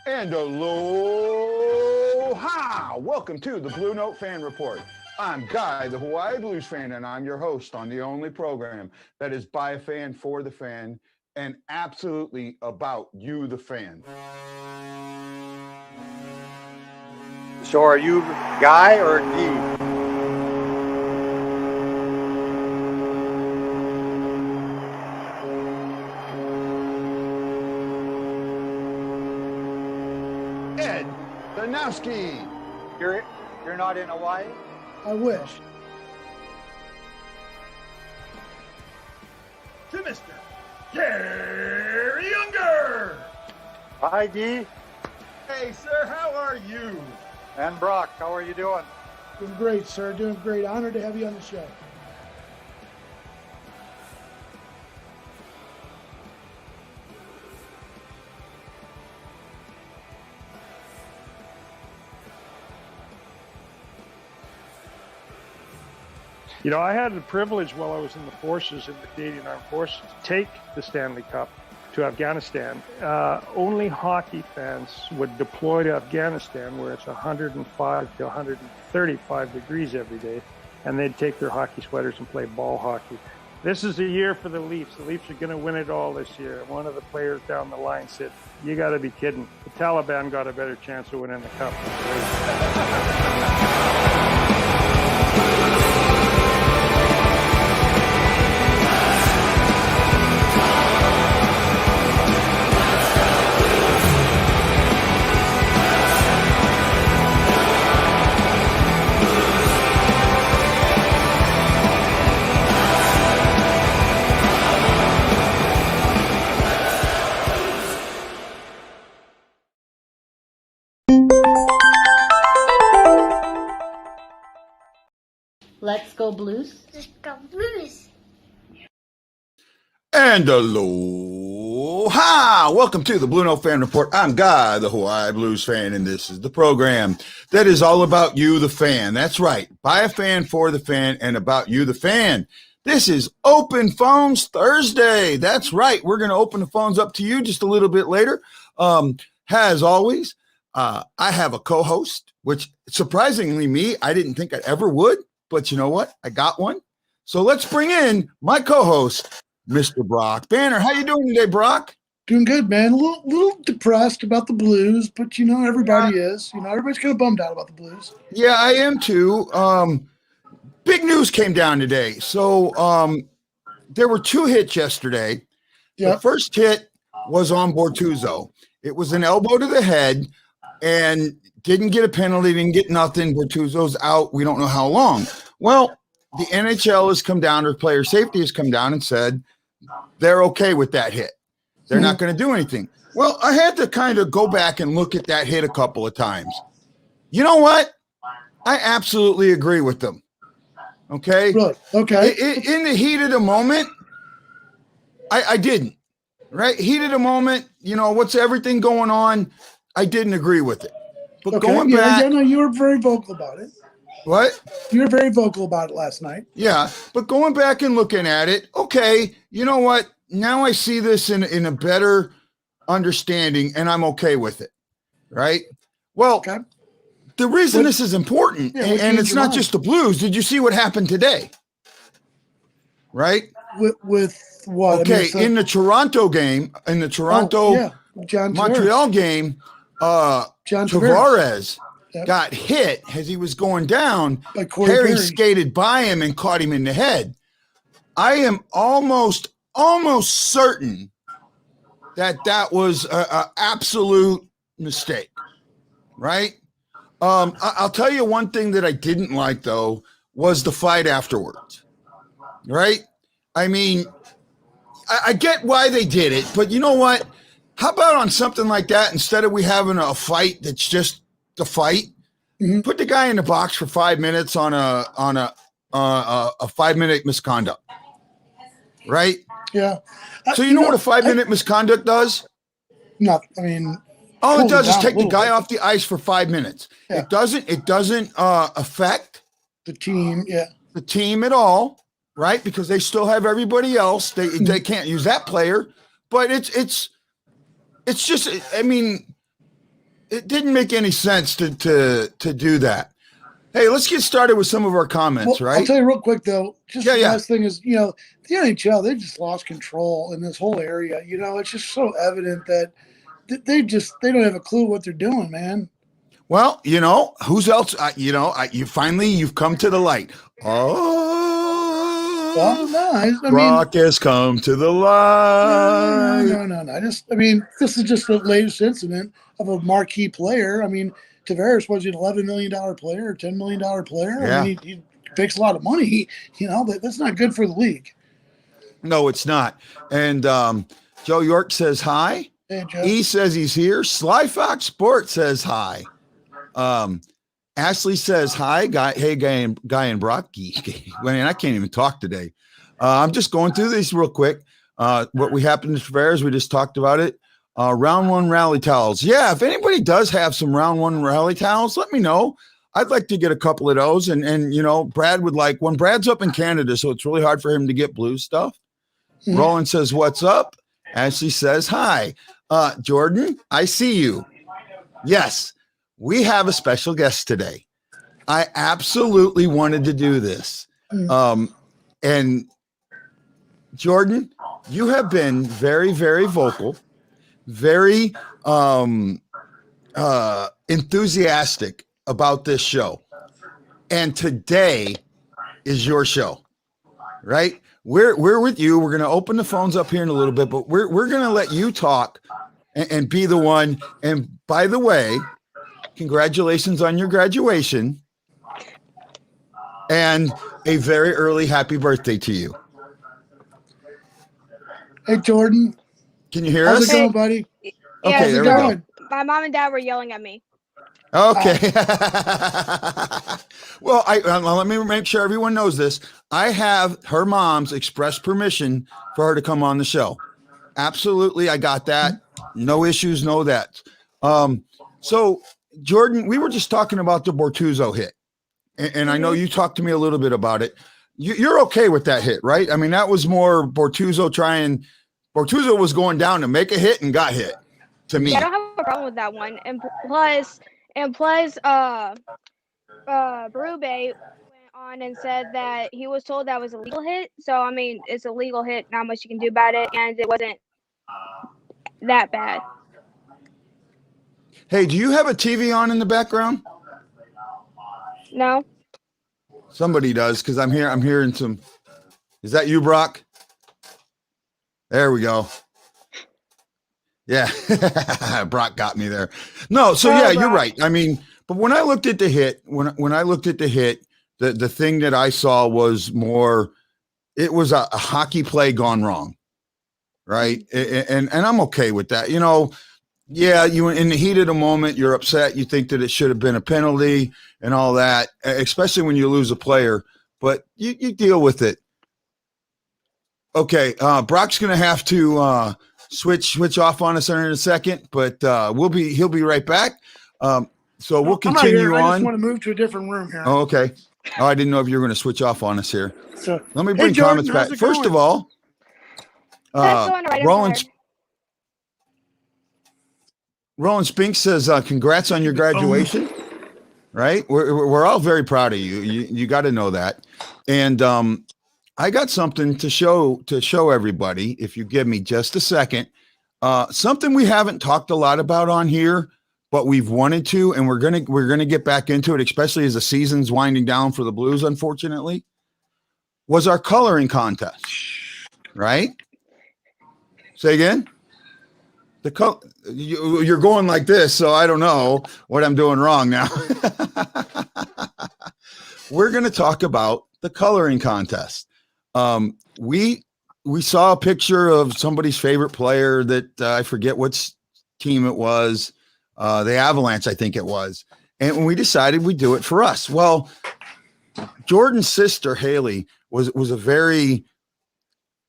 And aloha! Welcome to the Blue Note Fan Report. I'm Guy, the Hawaii Blues fan, and I'm your host on the only program that is by a fan, for the fan, and absolutely about you, the fan. So are you Guy or Guy? Ed Danowski. You're not in Hawaii? I wish. To Mr. Gary Younger. Hi, Guy. Hey, sir, how are you? And Brock, how are you doing? Doing great, sir. Doing great. Honored to have you on the show. You know, I had the privilege while I was in the forces, in the Canadian Armed Forces, to take the Stanley Cup to Afghanistan. Only hockey fans would deploy to Afghanistan where it's 105 to 135 degrees every day, and they'd take their hockey sweaters and play ball hockey. This is a year for the Leafs. The Leafs are going to win it all this year. One of the players down the line said, "You got to be kidding. The Taliban got a better chance of winning the cup." Let's go Blues. Let's go Blues. And aloha! Welcome to the Blue Note Fan Report. I'm Guy, the Hawaii Blues fan, and this is the program that is all about you, the fan. That's right. By a fan, for the fan, and about you, the fan. This is Open Phones Thursday. That's right. We're going to open the phones up to you just a little bit later. As always, I have a co-host, which surprisingly me, I didn't think I ever would. But you know what? I got one. So let's bring in my co-host, Mr. Brock Banner. How you doing today, Brock? Doing good, man. A little depressed about the Blues, but everybody is. Everybody's kind of bummed out about the Blues. Yeah, I am too. Big news came down today. So there were two hits yesterday. Yep. The first hit was on Bortuzzo. It was an elbow to the head and didn't get a penalty, didn't get nothing. Bortuzzo's out. We don't know how long. Well, the NHL has come down, or player safety has come down and said they're okay with that hit. They're not going to do anything. Well, I had to kind of go back and look at that hit a couple of times. You know what? I absolutely agree with them. Okay? Really? Okay. In the heat of the moment, I didn't. Right? Heat of the moment, what's everything going on? I didn't agree with it. But going back. Yeah, no, you were very vocal about it. What? You were very vocal about it last night. Yeah, but going back and looking at it, okay, you know what? Now I see this in a better understanding, and I'm okay with it, right? Well, Okay. the reason this is important, Yeah, and it's not just the Blues. Did you see what happened today? Right? With what? Okay, in the Toronto game, John Montreal game, John Tavares Yep. got hit as he was going down. By Corey Perry Perry. skated by him and caught him in the head. I am almost certain that was an absolute mistake, right? I'll tell you one thing that I didn't like, though, was the fight afterwards, right? I mean, I get why they did it, but you know what? How about on something like that, instead of we having a fight that's just the fight, put the guy in the box for 5 minutes on a 5-minute misconduct, right? Yeah. So you know what a 5-minute misconduct does? No, I mean, All it does is down a take the little guy bit. off the ice for 5 minutes. Yeah. It doesn't affect the team. Yeah. the team at all, right? Because they still have everybody else. They can't use that player, but it's just, I mean, it didn't make any sense to do that. Hey, let's get started with some of our comments, Well, right? I'll tell you real quick though. Just Yeah, the yeah. last thing is, the NHL, they just lost control in this whole area. It's just so evident that they don't have a clue what they're doing, man. Well, who's else? You've come to the light. Oh, Well, no, I mean, Brock has come to the light. no. This is just the latest incident of a marquee player. I mean, Tavares was an $11 million player, $10 million player. Yeah. I mean, he makes a lot of money. That's not good for the league. No, it's not. And Joe York says hi. Hey, Joe. He says he's here. Sly Fox Sport says hi. Ashley says hi. Guy and Brock. I can't even talk today. I'm just going through these real quick. What we happened to Tavares, we just talked about it. Round one rally towels. Yeah, if anybody does have some round one rally towels, let me know. I'd like to get a couple of those. And Brad would like one. Brad's up in Canada, so it's really hard for him to get Blues stuff. Mhm. Roland says, what's up? Ashley says, hi. Jordan, I see you. Yes, we have a special guest today. I absolutely wanted to do this. And Jordan, you have been very, very vocal, very enthusiastic about this show. And today is your show, right? We're with you. We're going to open the phones up here in a little bit, but we're going to let you talk and be the one. And by the way, congratulations on your graduation and a very early happy birthday to you. Hey, Jordan. Can you hear How's us? it going, buddy? Yeah, Okay, there we go. my mom and dad were yelling at me. Okay. Well, let me make sure everyone knows this. I have her mom's express permission for her to come on the show. Absolutely. I got that. No issues, no that. So Jordan, we were just talking about the Bortuzzo hit. And I know you talked to me a little bit about it. You're okay with that hit, right? I mean, that was more Bortuzzo was going down to make a hit and got hit to me. Yeah, I don't have a problem with that one. And plus, Berube went on and said that he was told that was a legal hit. So, I mean, it's a legal hit, not much you can do about it, and it wasn't that bad. Hey, do you have a TV on in the background? No? Somebody does, because I'm hearing some. Is that you, Brock? There we go. Yeah. Brock got me there. No, so yeah, you're right. I mean, but when I looked at the hit, the thing that I saw was more, it was a hockey play gone wrong. Right. And I'm okay with that. Yeah, you in the heat of the moment, you're upset. You think that it should have been a penalty and all that, especially when you lose a player, but you deal with it. Okay. Brock's going to have to, switch off on us in a second, but he'll be right back. So we'll continue on. I just want to move to a different room here. Oh, okay. Oh, I didn't know if you were going to switch off on us here. So let me bring Jordan, comments back. First of all, Roland Spink says, congrats on your graduation. Right. We're all very proud of you. You got to know that. And I got something to show everybody. If you give me just a second, something we haven't talked a lot about on here, but we've wanted to, and we're gonna get back into it, especially as the season's winding down for the Blues. Unfortunately, was our coloring contest. Right? Say again. You're going like this, so I don't know what I'm doing wrong now. We're going to talk about the coloring contest. We saw a picture of somebody's favorite player that I forget which team it was, the Avalanche, I think it was, and we decided we'd do it for us. Well, Jordan's sister Haley was a very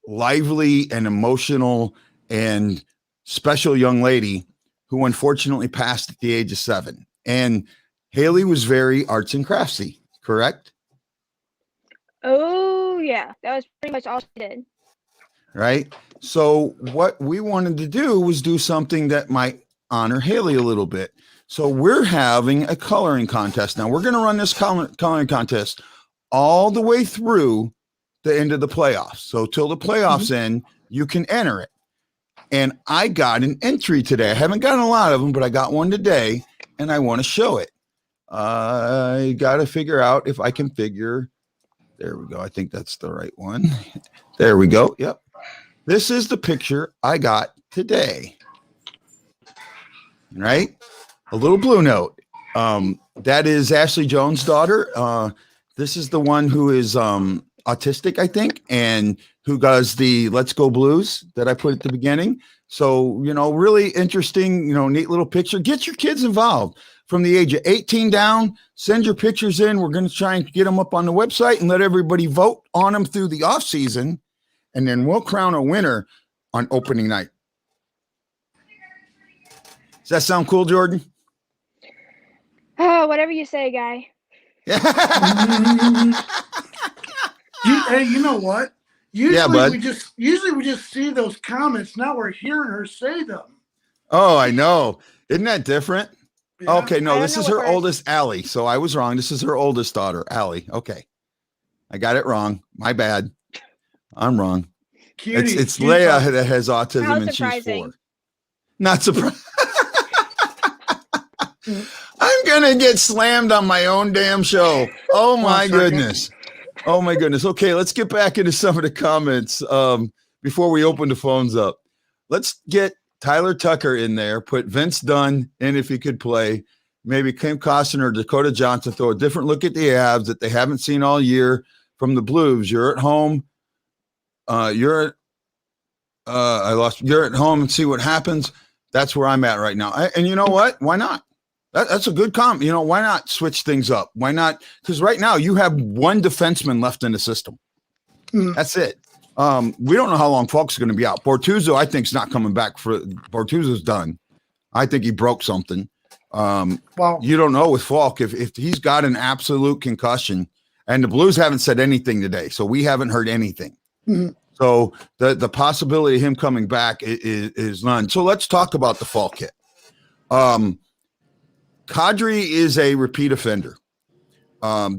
lively and emotional and special young lady who unfortunately passed at the age of 7. And Haley was very arts and craftsy, correct? Oh, yeah. That was pretty much all she did. Right. So what we wanted to do was do something that might honor Haley a little bit. So we're having a coloring contest. Now we're going to run this coloring contest all the way through the end of the playoffs. So till the playoffs end, you can enter it. And I got an entry today. I haven't gotten a lot of them, but I got one today and I want to show it. I got to figure out if I can figure. There we go. I think that's the right one. There we go. Yep. This is the picture I got today. Right? A little blue note. That is Ashley Jones' daughter. This is the one who is autistic, I think, and who does the Let's Go Blues that I put at the beginning. So, you know, really interesting, you know, neat little picture. Get your kids involved from the age of 18 down. Send your pictures in. We're going to try and get them up on the website and let everybody vote on them through the off season. And then we'll crown a winner on opening night. Does that sound cool, Jordan? Oh, whatever you say, guy. Hey, you know what? Usually bud. we just see those comments. Now we're hearing her say them. Oh, I know. Isn't that different? Yeah. Okay, no, I this don't is know her what hers- oldest, Allie. So I was wrong. This is her oldest daughter, Allie. Okay. I got it wrong. My bad. I'm wrong. Cutie, It's cutie Leia pie. that has autism How and she's surprising. 4. Not surprised. I'm going to get slammed on my own damn show. Oh, my second. goodness. Oh, my goodness. Okay, let's get back into some of the comments before we open the phones up. Let's get Tyler Tucker in there. Put Vince Dunn in if he could play. Maybe Kim Costner or Dakota Johnson. Throw a different look at the Avs that they haven't seen all year from the Blues. You're at home. You're at home and see what happens. That's where I'm at right now. And you know what? Why not? That's a good comment. You know, why not switch things up? Why not? Because right now you have one defenseman left in the system. That's it. We don't know how long Falk's going to be out. Bortuzzo, I think, is not coming back. Bortuzzo's done. I think he broke something. Wow. You don't know with Falk if he's got an absolute concussion. And the Blues haven't said anything today, so we haven't heard anything. Mhm. So the possibility of him coming back is none. So let's talk about the Falk hit. Kadri is a repeat offender.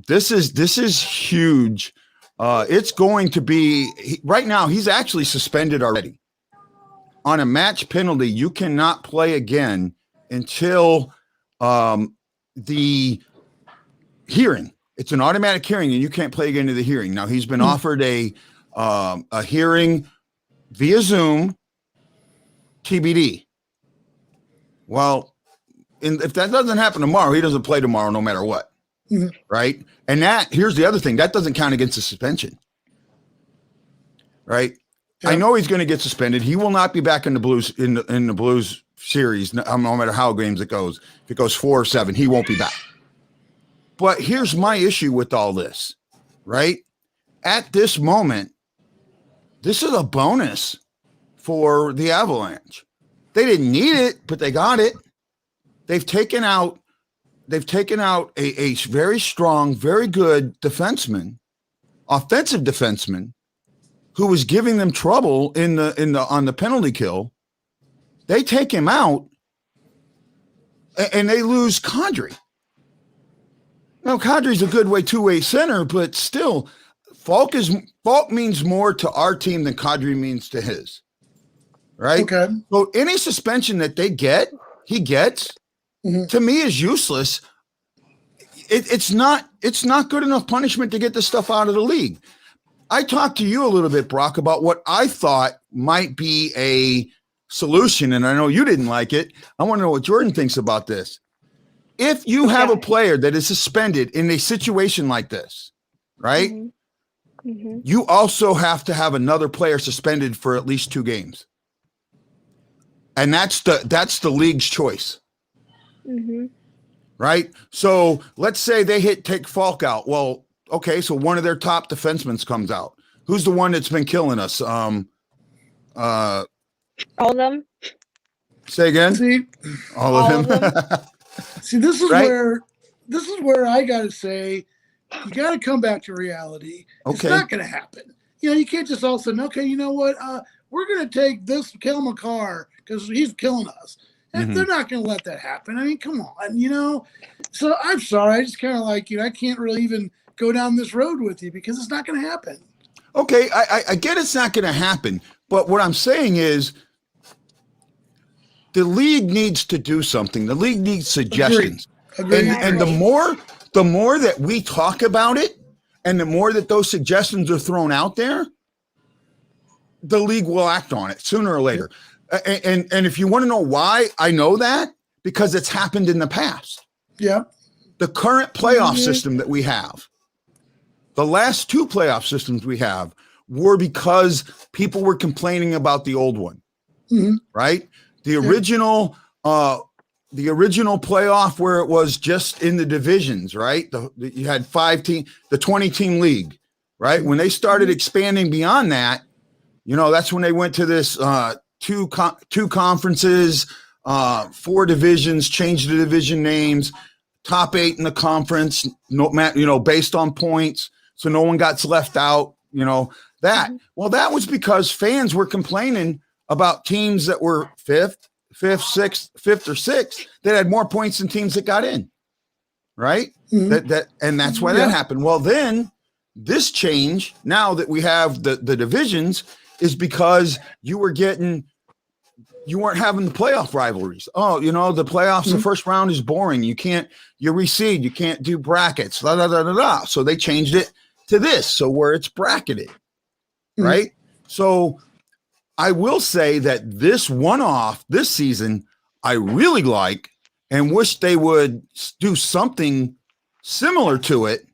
This is huge. It's going to be right now. He's actually suspended already on a match penalty. You cannot play again until the hearing. It's an automatic hearing, and you can't play again to the hearing. Now he's been offered a hearing via Zoom, TBD. Well, if that doesn't happen tomorrow, he doesn't play tomorrow, no matter what. Right. And here's the other thing that doesn't count against the suspension. Right. Yeah. I know he's going to get suspended. He will not be back in the Blues in the Blues series. No matter how games it goes. If it goes 4 or 7, he won't be back. But here's my issue with all this. Right. At this moment, this is a bonus for the Avalanche. They didn't need it, but they got it. They've taken out a very strong, very good defenseman, offensive defenseman, who was giving them trouble on the penalty kill. They take him out, and they lose Kadri. Now Kadri's a good two-way center, but still, Falk means more to our team than Kadri means to his. Right? Okay. So any suspension that he gets. To me is useless. It's not good enough punishment to get this stuff out of the league. I talked to you a little bit, Brock, about what I thought might be a solution, and I know you didn't like it. I want to know what Jordan thinks about this. If you have a player that is suspended in a situation like this, right? You also have to have another player suspended for at least 2 games. And that's the league's choice. Right. So let's say they take Falk out. Well, okay. So one of their top defensemen comes out. Who's the one that's been killing us? All of them. Say again. See, all of them. See, this is Right? where I got to say, you got to come back to reality. Okay. It's not going to happen. You can't just all of a sudden, okay, you know what? We're going to take this, kill McCarr because he's killing us. And they're not going to let that happen. I mean, come on, you know. So I'm sorry. I just kind of like, you know, I can't really even go down this road with you because it's not going to happen. Okay, I get it's not going to happen, but what I'm saying is the league needs to do something. The league needs suggestions. Agreed. And the more that we talk about it and the more that those suggestions are thrown out there, the league will act on it sooner or later. And if you want to know why I know that, because it's happened in the past. Yeah. The current playoff system that we have, the last two playoff systems we have were because people were complaining about the old one, right? The original playoff where it was just in the divisions, right? You had 5 team, the 20-team league, right? When they started expanding beyond that, you know, that's when they went to this two conferences, 4 divisions, changed the division names, top 8 in the conference, based on points, so no one got left out. You know that. Well, that was because fans were complaining about teams that were fifth or sixth that had more points than teams that got in, right? And that's why that happened. Well, then this change, now that we have the divisions, is because you weren't having the playoff rivalries. Oh, you know, the playoffs, the first round is boring. You reseed, you can't do brackets, So they changed it to this, so where it's bracketed, right? So I will say that this one-off this season, I really like and wish they would do something similar to it.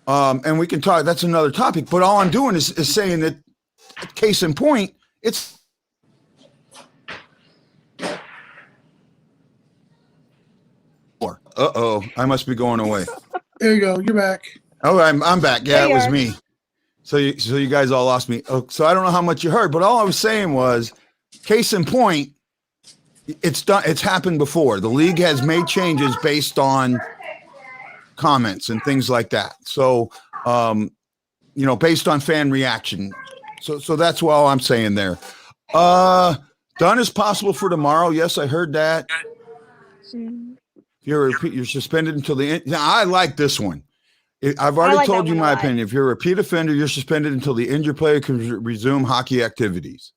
And we can talk, that's another topic, but all I'm doing is saying that, case in point, it's I must be going away. There you go. You're back. Oh, I'm back. Yeah, it was me. So you guys all lost me. Oh, so I don't know how much you heard, but all I was saying was, case in point, it's done. It's happened before. The league has made changes based on comments and things like that. So, based on fan reaction. So that's all I'm saying there. Done as possible for tomorrow. Yes, I heard that. You're suspended until the end. Now, I like this one. I've already told you my opinion. If you're a repeat offender, you're suspended until the injured player can resume hockey activities.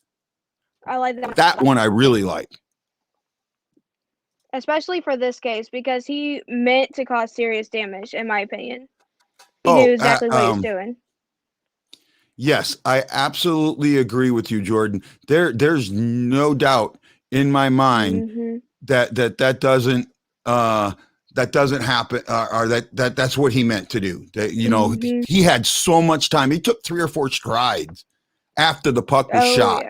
I like that. That one I really like. Especially for this case, because he meant to cause serious damage, in my opinion. He knew exactly what he was doing. Yes, I absolutely agree with you, Jordan. There's no doubt in my mind that doesn't happen, or that's what he meant to do. That, he had so much time. He took 3 or 4 strides after the puck was shot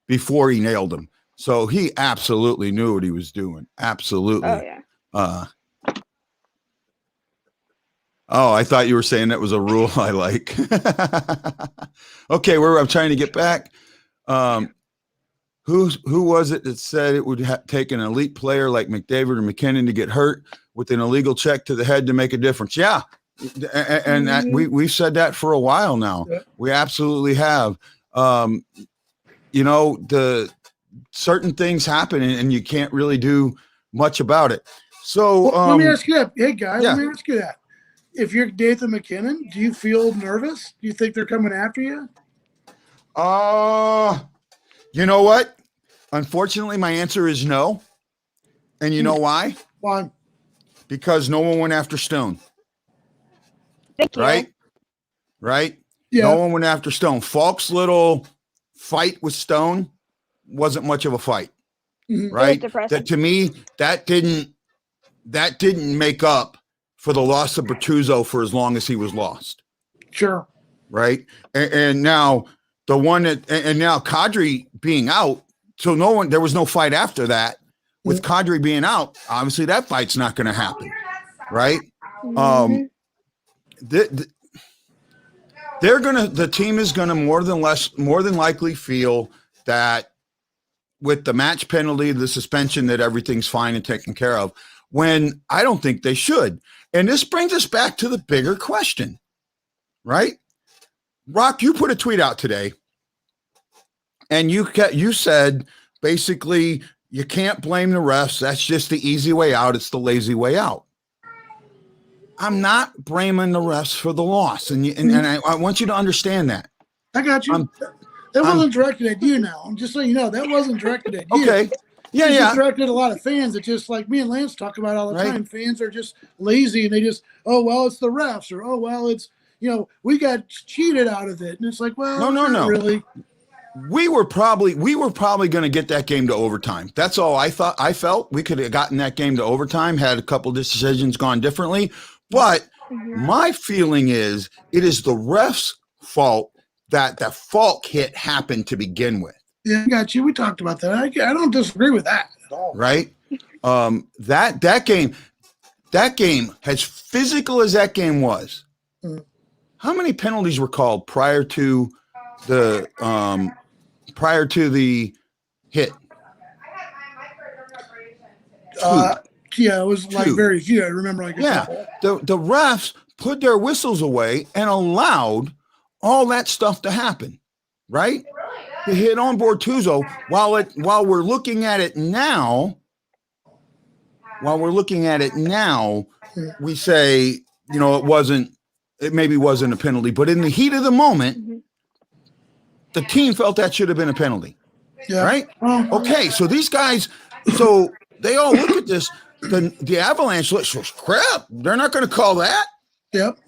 before he nailed him. So he absolutely knew what he was doing. Absolutely. Oh yeah. I thought you were saying that was a rule I like. Okay, I'm trying to get back. Who was it that said it would take an elite player like McDavid or McKinnon to get hurt with an illegal check to the head to make a difference? Yeah, and we've said that for a while now. Yeah. We absolutely have. The certain things happen and you can't really do much about it. So let me ask you that. Hey guys, let me ask you that. If you're Nathan McKinnon, do you feel nervous? Do you think they're coming after you? You know what? Unfortunately, my answer is no. And you know why? Why? Because no one went after Stone. Right? Yeah. No one went after Stone. Falk's little fight with Stone wasn't much of a fight. Right? That, to me, that didn't make up for the loss of Bertuzzo for as long as he was lost. Sure. Right? And now the one that, and now Kadri being out, so there was no fight after that. With Kadri being out, obviously that fight's not going to happen, right? The team is going to more than likely feel that with the match penalty, the suspension, that everything's fine and taken care of, when I don't think they should. And this brings us back to the bigger question, right? Rock, you put a tweet out today, and you said basically you can't blame the refs. That's just the easy way out. It's the lazy way out. I'm not blaming the refs for the loss. And I want you to understand that. I got you. That wasn't directed at you now. I'm just letting you know that wasn't directed at you. Okay. Yeah, it's yeah. just directed at a lot of fans that just like me and Lance talk about all the time. Fans are just lazy and they just, oh, well, it's the refs, or, oh, well, it's, we got cheated out of it. And it's like, well, no, really. We were probably going to get that game to overtime. That's all I felt. We could have gotten that game to overtime, had a couple decisions gone differently. But my feeling is it is the refs' fault that the Falk hit happened to begin with. Yeah, I got you. We talked about that. I don't disagree with that at all. Right? That game, as physical as that game was, how many penalties were called prior to the hit? Yeah, it was like very few. I remember like the refs put their whistles away and allowed all that stuff to happen, right? The hit on Bortuzzo, while we're looking at it now, we say, it maybe wasn't a penalty, but in the heat of the moment, the team felt that should have been a penalty. Yeah. Right? Okay, so these guys, they all look at this. The Avalanche looks, crap, they're not going to call that. Yep.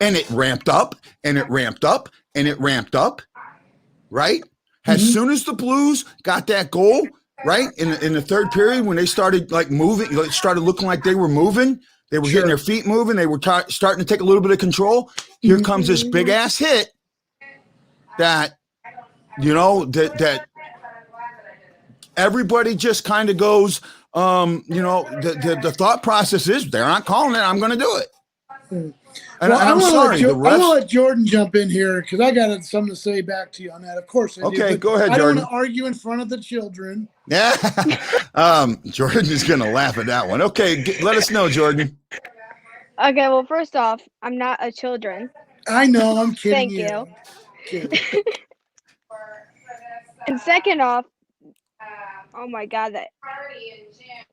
And it ramped up, and it ramped up, and it ramped up, right? As soon as the Blues got that goal, right, in the third period, when they started like moving, it started looking like they were moving, they were getting their feet moving, they were starting to take a little bit of control. Here comes this big ass hit that, that everybody just kind of goes, the thought process is they're not calling it, I'm going to do it. And I'm sorry. I'm going to let Jordan jump in here because I got something to say back to you on that. Of course I do. Okay, go ahead, Jordan. I don't want to argue in front of the children. Yeah. Jordan is going to laugh at that one. Okay, let us know, Jordan. Okay, well, first off, I'm not a children. I know, I'm kidding. Thank you. And second off, oh my God,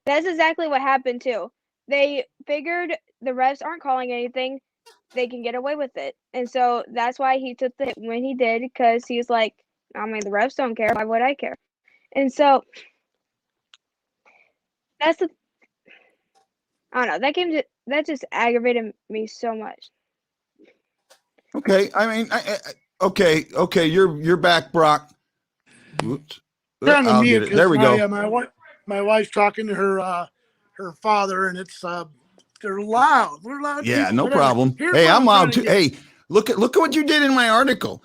that's exactly what happened too. They figured the refs aren't calling anything, they can get away with it, and so that's why he took the hit when he did, because he's like, I mean, the refs don't care, why would I care? And so I don't know, that just aggravated me so much. Okay, I mean, okay, you're back, Brock. Oops. I'll get it. There we go. My wife's talking to her father, and it's they're loud. They're loud. Yeah, people. no Whatever. problem. Hey, I'm loud too. Hey, look at what you did in my article.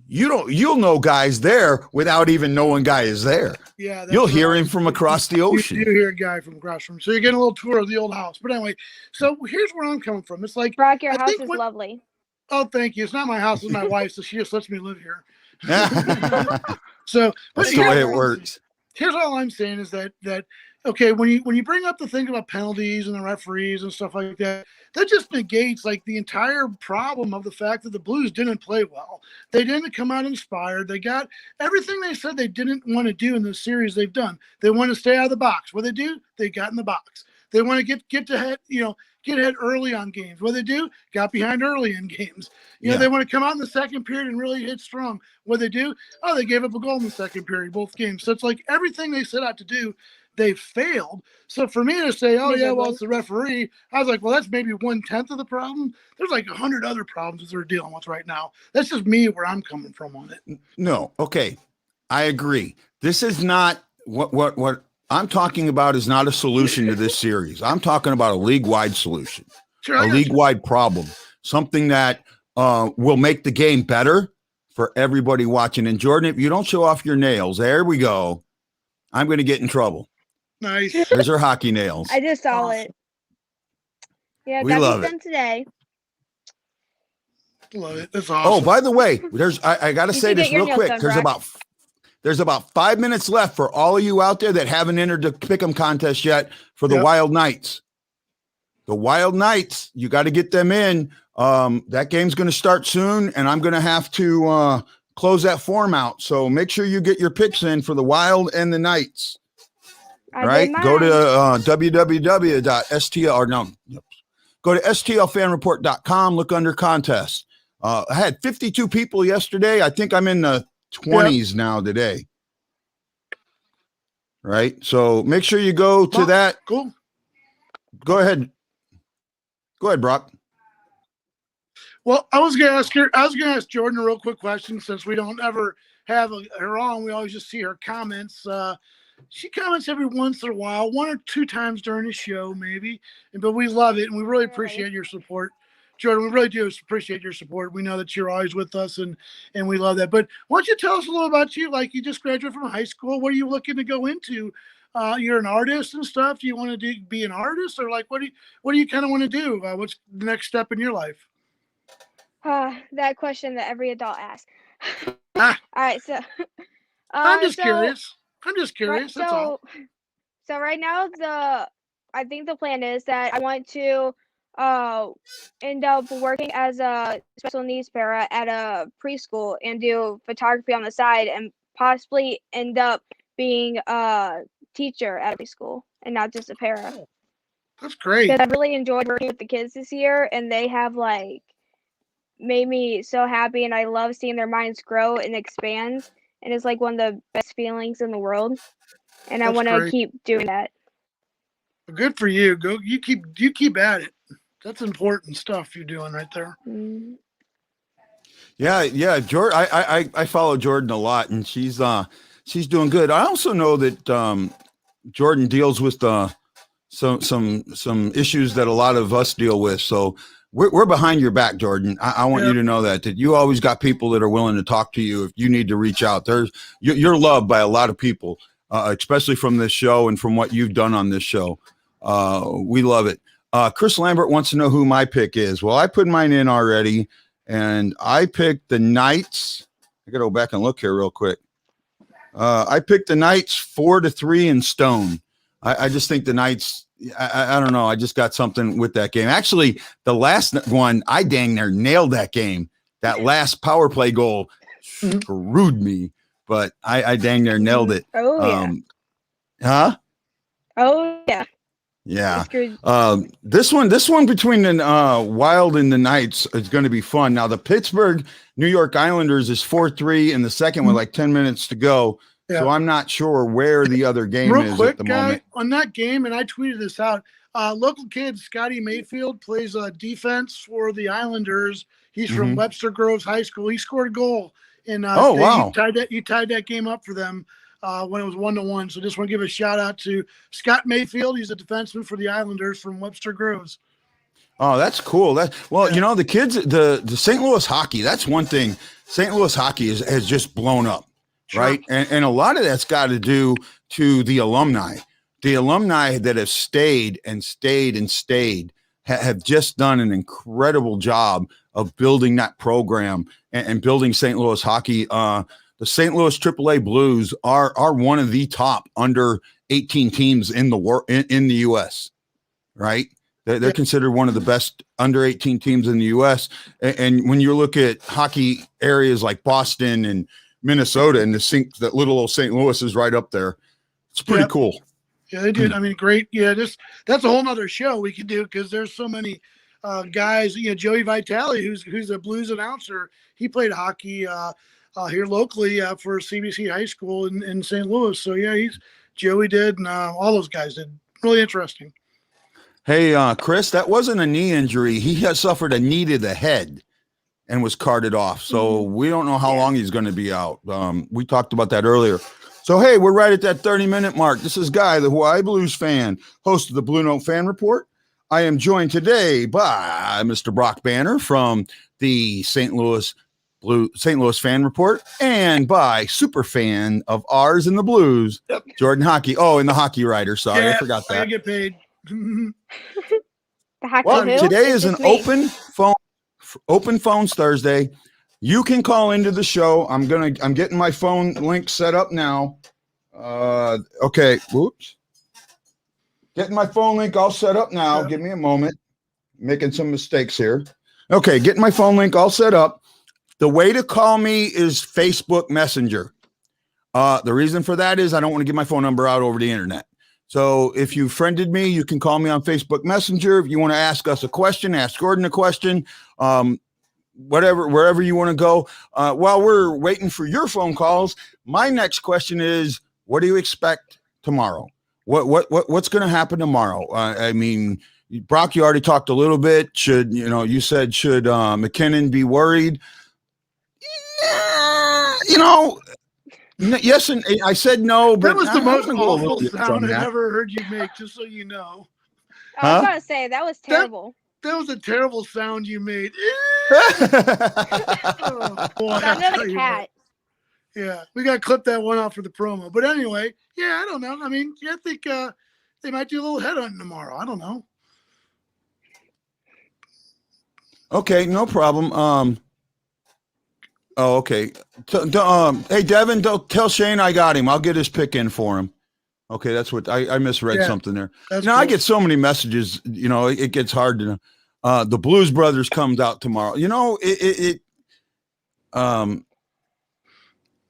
You'll know guys there without even knowing guy is there. Yeah, you'll hear him from across the ocean. You hear a guy from across from. So you're getting a little tour of the old house. But anyway, so here's where I'm coming from. It's like, Brock, your house is lovely. Oh, thank you. It's not my house. It's my wife's, so she just lets me live here. So that's the way it works. Here's all I'm saying is that okay, when you bring up the thing about penalties and the referees and stuff like that, that just negates like the entire problem of the fact that the Blues didn't play well. They didn't come out inspired. They got everything they said they didn't want to do in the series they've done. They want to stay out of the box. What they do, they got in the box. They want to get ahead, get ahead early on games. What they do, got behind early in games. They want to come out in the second period and really hit strong. What they do, they gave up a goal in the second period, both games. So it's like everything they set out to do, they failed. So for me to say, it's the referee, I was like, well, that's maybe 1/10 of the problem. There's like 100 other problems that they're dealing with right now. That's just me where I'm coming from on it. No, okay, I agree. This is not what I'm talking about is not a solution to this series. I'm talking about a league-wide solution, a league-wide problem, something that will make the game better for everybody watching. And Jordan, if you don't show off your nails, there we go. I'm going to get in trouble. Nice. There's her hockey nails. I just saw it. Yeah, we love it. Done today. Love it. That's awesome. Oh, by the way, I got to say this real quick. There's about 5 minutes left for all of you out there that haven't entered the Pick'em contest yet for the Wild Knights. The Wild Knights, you got to get them in. That game's going to start soon, and I'm going to have to close that form out. So make sure you get your picks in for the Wild and the Knights. I did Go to mine. www.stl or no, go to stlfanreport.com. Look under contest. I had 52 people yesterday. I think I'm in the 20s now today. Right. So make sure you go to that. Cool. Go ahead. Go ahead, Brock. Well, I was gonna ask Jordan a real quick question since we don't ever have her on. We always just see her comments. She comments every once in a while, 1 or 2 times during the show, maybe. But we love it, and we really appreciate your support, Jordan. We really do appreciate your support. We know that you're always with us, and we love that. But why don't you tell us a little about you? Like, you just graduated from high school. What are you looking to go into? You're an artist and stuff. Do you want to be an artist, or like what do you kind of want to do? What's the next step in your life? That question that every adult asks. Ah. All right, so I'm just curious. Right, That's all. so right now I think the plan is that I want to end up working as a special needs para at a preschool and do photography on the side and possibly end up being a teacher at a preschool and not just a para. That's great. Because I've really enjoyed working with the kids this year, and they have like made me so happy, and I love seeing their minds grow and expand, and it's like one of the best feelings in the world, and I want to keep doing that. Good for you. You keep at it. That's important stuff you're doing right there. Mm-hmm. Yeah, Jordan. I follow Jordan a lot, and she's doing good. I also know that Jordan deals with some issues that a lot of us deal with. So we're behind your back, Jordan. I want you to know that you always got people that are willing to talk to you if you need to reach out. You're loved by a lot of people, especially from this show and from what you've done on this show. We love it. Chris Lambert wants to know who my pick is. Well, I put mine in already, and I picked the Knights. I got to go back and look here real quick. I picked the Knights 4-3 in Stone. I just think the Knights. I don't know. I just got something with that game. Actually, the last one, I dang near nailed that game. That last power play goal screwed me, but I dang near nailed it. Oh, yeah. Huh? Oh, yeah. Yeah. This one between the Wild and the Knights is going to be fun. Now, the Pittsburgh New York Islanders is 4-3 in the second with like 10 minutes to go. Yeah. So I'm not sure where the other game is at the moment. On that game, and I tweeted this out, local kid Scotty Mayfield plays defense for the Islanders. He's from Webster Groves High School. He scored a goal. And wow. You tied that game up for them when it was 1-1. So just want to give a shout out to Scott Mayfield. He's a defenseman for the Islanders from Webster Groves. Oh, that's cool. You know, the kids, the St. Louis hockey, that's one thing. St. Louis hockey has just blown up. Sure. Right. And a lot of that's got to do to the alumni that have stayed have just done an incredible job of building that program and building St. Louis hockey. The St. Louis AAA Blues are one of the top under 18 teams in the world in the U.S. Right. They're considered one of the best under 18 teams in the U.S. And when you look at hockey areas like Boston and Minnesota, and that little old St. Louis is right up there. It's pretty cool. Yeah, they did. I mean, great. Yeah, that's a whole nother show we could do because there's so many guys. You know, Joey Vitale, who's a Blues announcer. He played hockey here locally for CBC High School in St. Louis. So yeah, Joey did, and all those guys did. Really interesting. Hey, Chris, that wasn't a knee injury. He has suffered a knee to the head and was carted off. So we don't know how long he's going to be out. We talked about that earlier. So, hey, we're right at that 30-minute mark. This is Guy, the Hawaii Blues fan, host of the Blue Note Fan Report. I am joined today by Mr. Brock Banner from the St. Louis Fan Report and by super fan of ours in the Blues, Jordan Hockey. Oh, and the hockey writer. Sorry, I forgot that. I get paid. The hockey well, today is an open phones Thursday. You can call into the show. I'm getting my phone link set up now. Okay. Whoops. Getting my phone link all set up now. Give me a moment. Making some mistakes here. Okay, getting my phone link all set up. The way to call me is Facebook Messenger. The reason for that is I don't want to give my phone number out over the internet. So if you friended me, you can call me on Facebook Messenger. If you want to ask us a question, ask Gordon a question, wherever you want to go. While we're waiting for your phone calls, my next question is, what do you expect tomorrow? What's going to happen tomorrow? I mean, Brock, you already talked a little bit. Should McKinnon be worried? Yes, and I said no, but that was the most I'm gonna go a awful little bit sound from I've that. ever heard you make, just so you know. I was about to say that was terrible. That was a terrible sound you made. Oh, boy, Sounded I'll like tell a you cat. what. Yeah, we got to clip that one off for the promo. But anyway, yeah, I don't know. I mean, I think they might do a little headhunting tomorrow. I don't know. Okay, no problem. Okay. Hey, Devin, don't tell Shane I got him. I'll get his pick in for him. Okay, that's what I misread something there. That's I cool. get so many messages. It gets hard to. The Blues Brothers comes out tomorrow.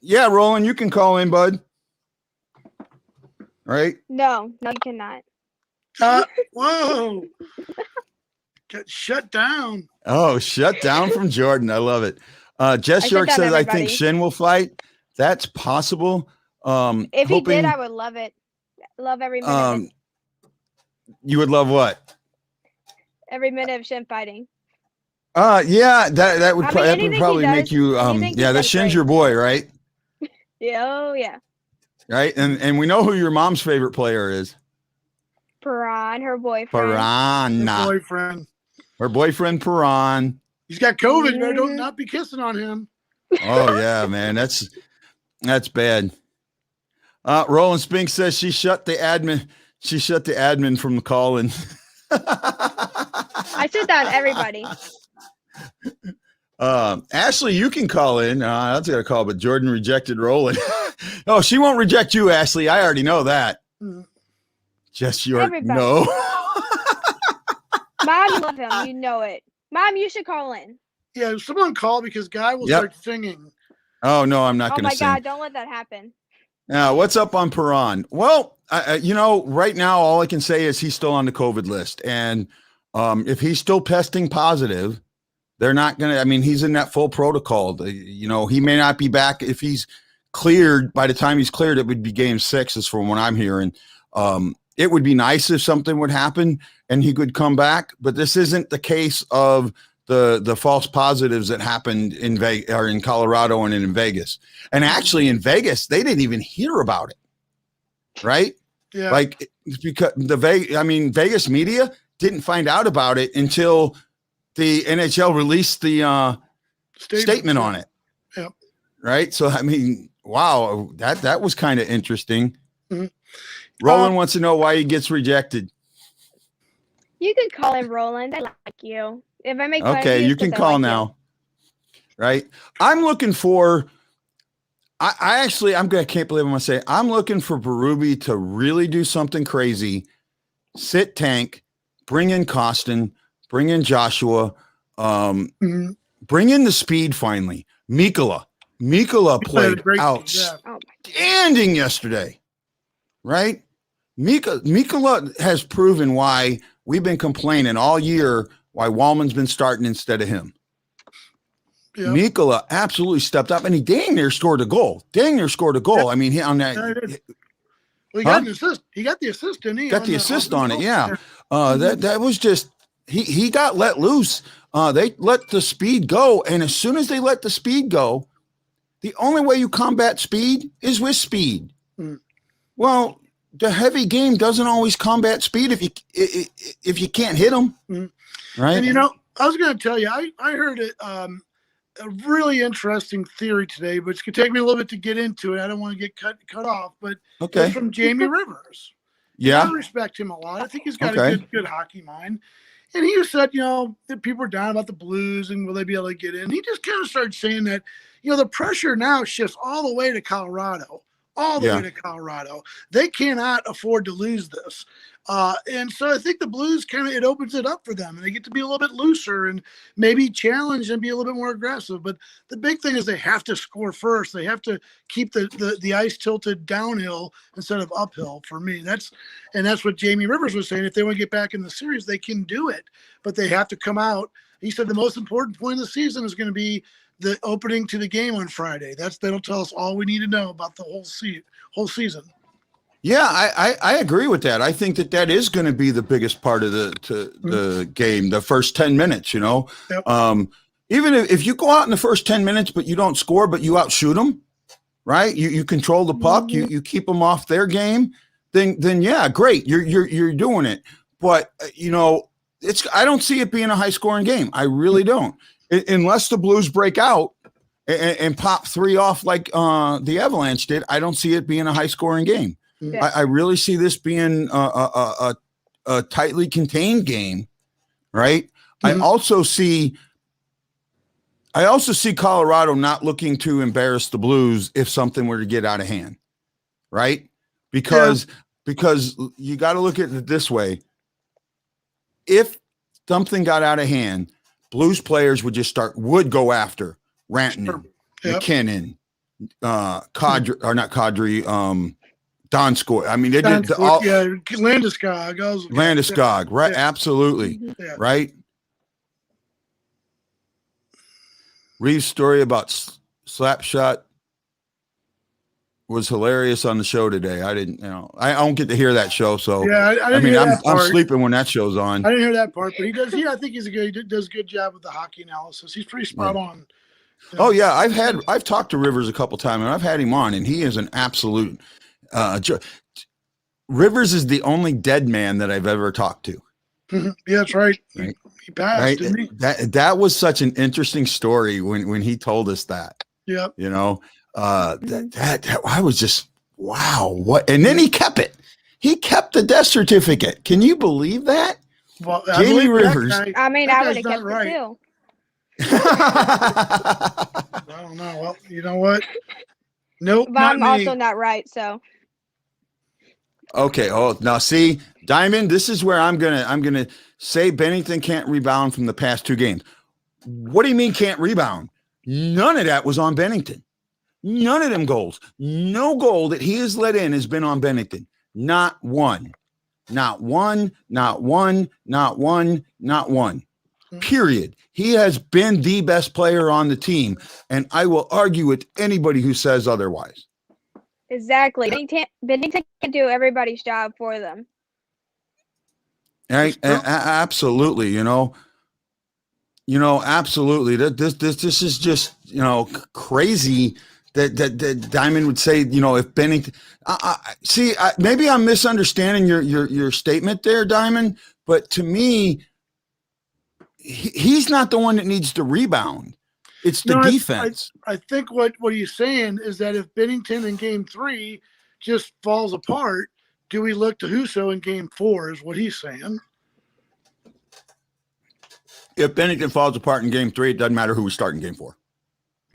Yeah, Roland, you can call in, bud. Right? No, you cannot. Whoa. Get shut down. Oh, shut down from Jordan. I love it. Jess York says, I think Shin will fight. That's possible. If he did, I would love it. Love every minute of it. You would love what? Every minute of Shin fighting. Yeah, that would probably make you that Shin's your boy, right? Yeah, oh yeah. Right? And we know who your mom's favorite player is. Piran, her boyfriend. Piranha. Boyfriend. Her boyfriend Piran. He's got COVID. Don't not be kissing on him. Oh yeah, man. That's bad. Roland Spink says she shut the admin from the call in. I shut down everybody. Ashley, you can call in. That's got a call, but Jordan rejected Roland. Oh, she won't reject you, Ashley. I already know that. Just your no. Mom, you love him. You know it. Mom, you should call in. Yeah, someone call because Guy will start singing. Oh no, I'm not going to sing. Oh my God, don't let that happen. Now, what's up on Piran? Well, right now, all I can say is he's still on the COVID list. And if he's still testing positive, they're not going to, he's in that full protocol. He may not be back. If he's cleared, by the time he's cleared, it would be game 6 is from what I'm hearing. It would be nice if something would happen and he could come back, but this isn't the case of the false positives that happened in Colorado and in Vegas. And actually in Vegas, they didn't even hear about it. Right? Yeah. Like because Vegas media didn't find out about it until the NHL released the statement on it. Yep. Right? So wow, that was kind of interesting. Mm-hmm. Roland wants to know why he gets rejected. You can call him Roland. I like you. If I make fun of you can call now. Right? I'm looking for I can't believe I'm gonna say I'm looking for Berube to really do something crazy, sit tank, bring in Costin, bring in Joshua, bring in the speed finally. Mikkola played outstanding yesterday. Right? Mikkola has proven why we've been complaining all year why Wallman's been starting instead of him. Yep. Mikkola absolutely stepped up, and he dang near scored a goal. He on that. Well, he got an assist. He got the assist, didn't he? Got the assist on it, yeah. That was just he got let loose. They let the speed go, and as soon as they let the speed go, the only way you combat speed is with speed. Well, the heavy game doesn't always combat speed if you can't hit them, right? And I was going to tell you, I heard it. A really interesting theory today, but it's going to take me a little bit to get into it. I don't want to get cut off, but it's from Jamie Rivers. Yeah, I respect him a lot. I think he's got a good hockey mind. And he said, that people are down about the Blues and will they be able to get in? He just kind of started saying that, the pressure now shifts all the way to Colorado. Way to Colorado. They cannot afford to lose this. And so I think the Blues it opens it up for them, and they get to be a little bit looser and maybe challenge and be a little bit more aggressive. But the big thing is they have to score first. They have to keep the ice tilted downhill instead of uphill. For me, that's what Jamie Rivers was saying. If they want to get back in the series, they can do it, but they have to come out. He said the most important point of the season is going to be the opening to the game on Friday. That'll tell us all we need to know about the whole season. Yeah, I agree with that. I think that is going to be the biggest part of the game, the first 10 minutes, you know. Yep. Even if you go out in the first 10 minutes, but you don't score, but you outshoot them, right? You control the puck, you keep them off their game, then yeah, great. You're doing it. But you know, I don't see it being a high scoring game. I really don't. Unless the Blues break out and pop 3 off like the Avalanche did, I don't see it being a high scoring game. Yeah. I really see this being a tightly contained game, right? Mm-hmm. I also see Colorado not looking to embarrass the Blues if something were to get out of hand, right? Because you got to look at it this way. If something got out of hand, Blues players would go after Rantanen, Sure. Yep. McKinnon, Kadri, or not Kadri, Donskoy. I mean, they did Landeskog. Landeskog, right? Yeah. Absolutely, Yeah. right. Reeves' story about Slapshot was hilarious on the show today. I didn't, I don't get to hear that show, so Yeah, I didn't mean, hear that I'm part. sleeping when that show's on. I didn't hear that part, but he does. I think he does a good job with the hockey analysis. He's pretty spot on. Oh yeah, I've talked to Rivers a couple times, and I've had him on, and he is an absolute. Rivers is the only dead man that I've ever talked to. Yeah, that's right. Right. He passed, Right. didn't he? That was such an interesting story when he told us that. Yep. You know, that I was just wow. What? And then he kept it. He kept the death certificate. Can you believe that? Well, Jamie Rivers. I mean, that I would guy's have kept not right. it too. I don't know. Well, you know what? Nope. But I'm also not right, so. Okay. Oh, now see, Diamond, this is where I'm gonna say Bennington can't rebound from the past 2 games. What do you mean can't rebound? None of that was on Bennington. None of them goals. No goal that he has let in has been on Bennington. Not one. Not one. Not one. Not one. Not one. Period. He has been the best player on the team, and I will argue with anybody who says otherwise. Exactly. Bennington can do everybody's job for them. Right? Absolutely. You know, absolutely. This is just, crazy that Diamond would say, if Bennington, maybe I'm misunderstanding your statement there, Diamond, but to me, he's not the one that needs to rebound. It's the defense. I think what he's saying is that if Bennington in game 3 just falls apart, do we look to Husso in game 4 is what he's saying. If Bennington falls apart in game 3, it doesn't matter who we start in game 4.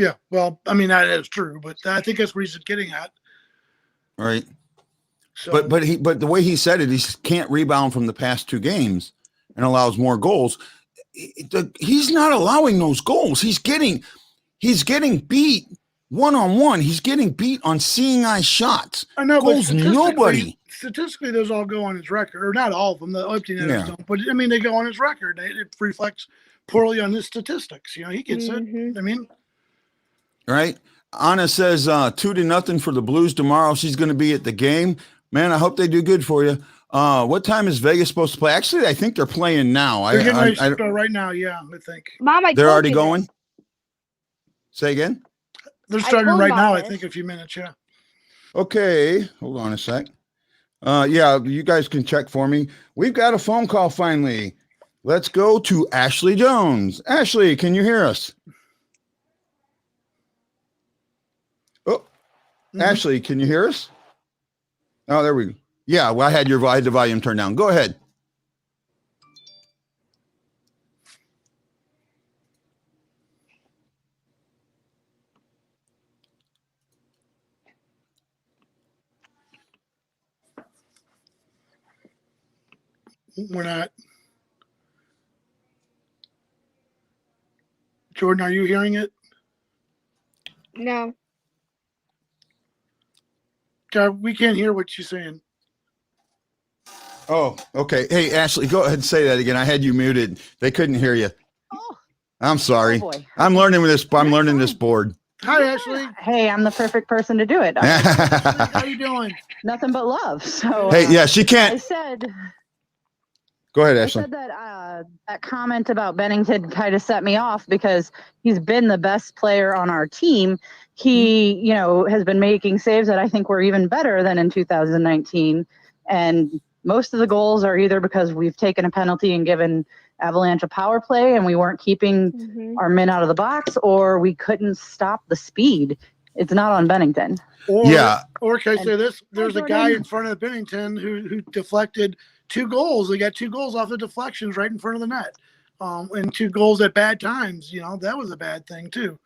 Yeah, well, I mean, that is true, but I think that's what he's getting at. Right. So, But the way he said it, he can't rebound from the past 2 games and allows more goals. He's not allowing those goals. He's getting beat one-on-one. He's getting beat on seeing eye shots. I know, goals, nobody. Statistically, those all go on his record, or not all of them. The empty netters don't, but I mean, they go on his record. It reflects poorly on his statistics. He gets it. I mean, right. Anna says 2-0 for the Blues tomorrow. She's going to be at the game. Man, I hope they do good for you. What time is Vegas supposed to play? Actually, I think they're playing now. They're getting ready to go right now. Yeah, I think. Mom, they're already going. Say again. They're starting right now. I think a few minutes. Yeah. Okay, hold on a sec. Yeah, you guys can check for me. We've got a phone call finally. Let's go to Ashley Jones. Ashley, can you hear us? Oh, Ashley, can you hear us? Oh, there we go. Yeah, well, I had the volume turned down. Go ahead. We're not. Jordan, are you hearing it? No. God, we can't hear what she's saying. Oh, okay. Hey, Ashley, go ahead and say that again. I had you muted. They couldn't hear you. Oh, I'm sorry. oh boy. I'm learning this. I'm learning this board. Hi, Ashley. Hey, I'm the perfect person to do it. How you doing? Nothing but love. So Hey, yeah, she I can't. said Go ahead, I Ashley. said that that comment about Bennington kind of set me off because he's been the best player on our team. He, you know, has been making saves that I think were even better than in 2019. And most of the goals are either because we've taken a penalty and given Avalanche a power play and we weren't keeping our men out of the box, or we couldn't stop the speed. It's not on Bennington. Or can I say this? There's a Jordan. guy in front of Bennington who deflected 2 goals. They got 2 goals off the deflections right in front of the net. And 2 goals at bad times. You know, that was a bad thing too.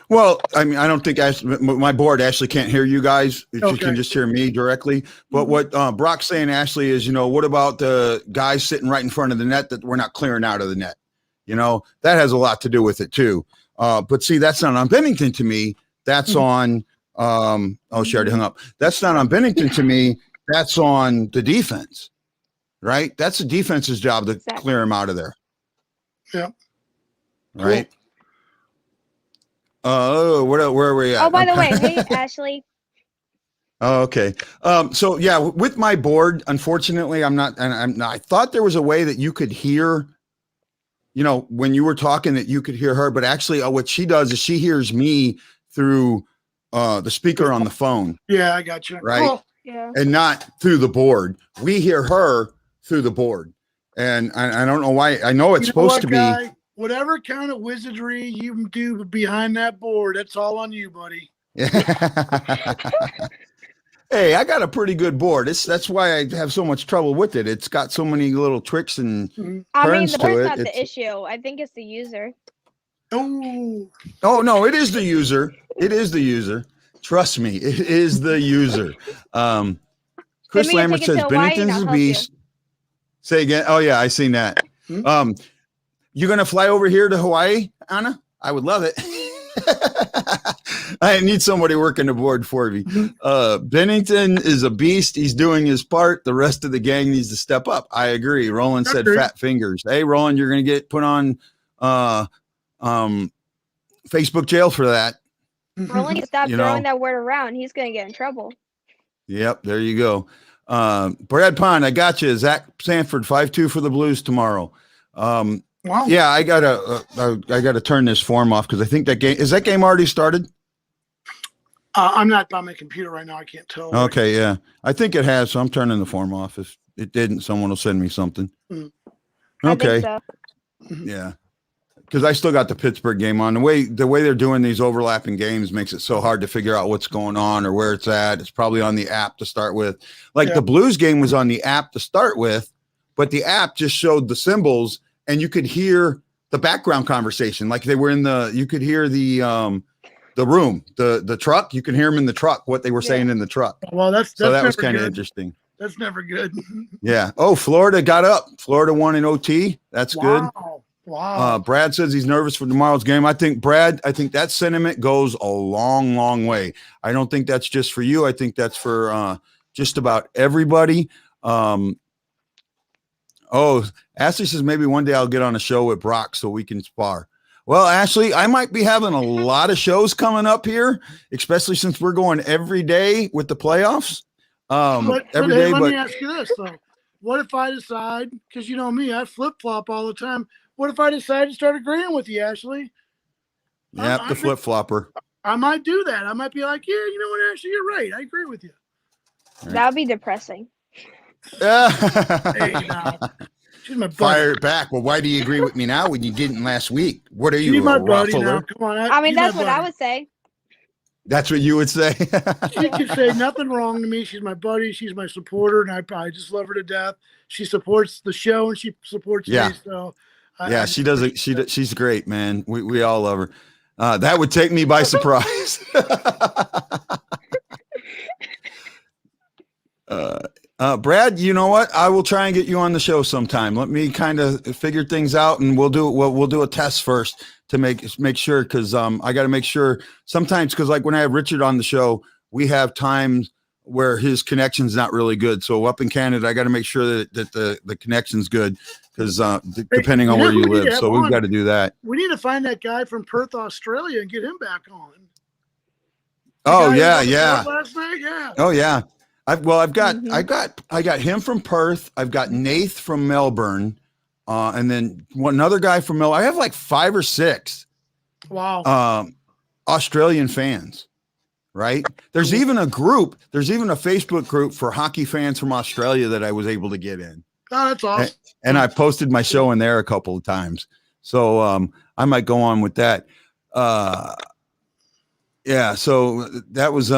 Well, I mean, I don't think my board actually can't hear you guys. She Okay. can just hear me directly. But what Brock's saying, Ashley, is, you know, what about the guys sitting right in front of the net that we're not clearing out of the net? You know, that has a lot to do with it too. But see, that's not on Bennington to me. That's on, she already hung up. That's not on Bennington to me. That's on the defense, right? That's the defense's job to clear him out of there. Yeah. Right. Where are we at? Oh, by the way, hey, Ashley. Oh, okay. So yeah, with my board, unfortunately, I thought there was a way that you could hear, you know, when you were talking that you could hear her, but actually what she does is she hears me through the speaker on the phone. Yeah, I got you. Right. Cool. Yeah. And not through the board. We hear her through the board. And I don't know why. I know it's supposed to be. Whatever kind of wizardry you do behind that board, that's all on you, buddy. Hey, I got a pretty good board. That's why I have so much trouble with it. It's got so many little tricks and I mean, turns the to board's it. not the issue. I think it's the user. Oh no, it is the user. It is the user. Trust me, it is the user. Chris Lambert says Bennington's a beast. Say again. Oh yeah, I seen that. You gonna fly over here to Hawaii, Anna? I would love it. I need somebody working the board for me. Bennington is a beast. He's doing his part. The rest of the gang needs to step up. I agree. Roland said fat fingers. Hey, Roland, you're gonna get put on Facebook jail for that. Roland, stop throwing that word around. He's gonna get in trouble. Yep, there you go. Brad Pond, I got you. Zach Sanford, 5-2 for the Blues tomorrow. Wow. Yeah, I gotta turn this form off because I think that game already started. I'm not by my computer right now. I can't tell. Okay, yeah, I think it has. So I'm turning the form off. If it didn't, someone will send me something. Mm. Okay. I think so. Yeah, because I still got the Pittsburgh game on. The way they're doing these overlapping games makes it so hard to figure out what's going on or where it's at. It's probably on the app to start with. Like the Blues game was on the app to start with, but the app just showed the symbols and you could hear the background conversation. Like they were you could hear the room, the truck. You can hear them in the truck, what they were saying in the truck. Well, that was kind of interesting. That's never good. Yeah. Oh, Florida got up. Florida won in OT. That's good. Wow. Brad says he's nervous for tomorrow's game. I think that sentiment goes a long, long way. I don't think that's just for you. I think that's for just about everybody. Ashley says maybe one day I'll get on a show with Brock so we can spar. Well, Ashley, I might be having a lot of shows coming up here, especially since we're going every day with the playoffs. Let me ask you this though. What if I decide, because you know me, I flip-flop all the time. What if I decide to start agreeing with you, Ashley? Yep, the flip-flopper. I might do that. I might be like, yeah, you know what, Ashley, you're right. I agree with you. Right. That would be depressing. Hey, now. She's my buddy. Fire it back. Well, why do you agree with me now when you didn't last week? What are you, She's my a buddy now. ruffler? Come on. I mean, that's what I would say. That's what you would say? She could say nothing wrong to me. She's my buddy. She's my supporter, and I just love her to death. She supports the show, and she supports me. So, she does. She's great, man. We all love her. That would take me by surprise. Brad, you know what? I will try and get you on the show sometime. Let me kind of figure things out, and we'll do a test first to make sure, because I got to make sure sometimes, because like when I have Richard on the show, we have times where his connection's not really good. So up in Canada, I got to make sure that the connection's good, because depending on where you live. So we've got to do that. We need to find that guy from Perth, Australia, and get him back on. Oh yeah, yeah. Last night, yeah. Oh yeah. I got him from Perth. I've got Nath from Melbourne, and then another guy from Melbourne. I have like 5 or 6. Wow. Australian fans, right? There's even a group. There's even a Facebook group for hockey fans from Australia that I was able to get in. Oh, that's awesome. And I posted my show in there a couple of times, so I might go on with that. Yeah. So that was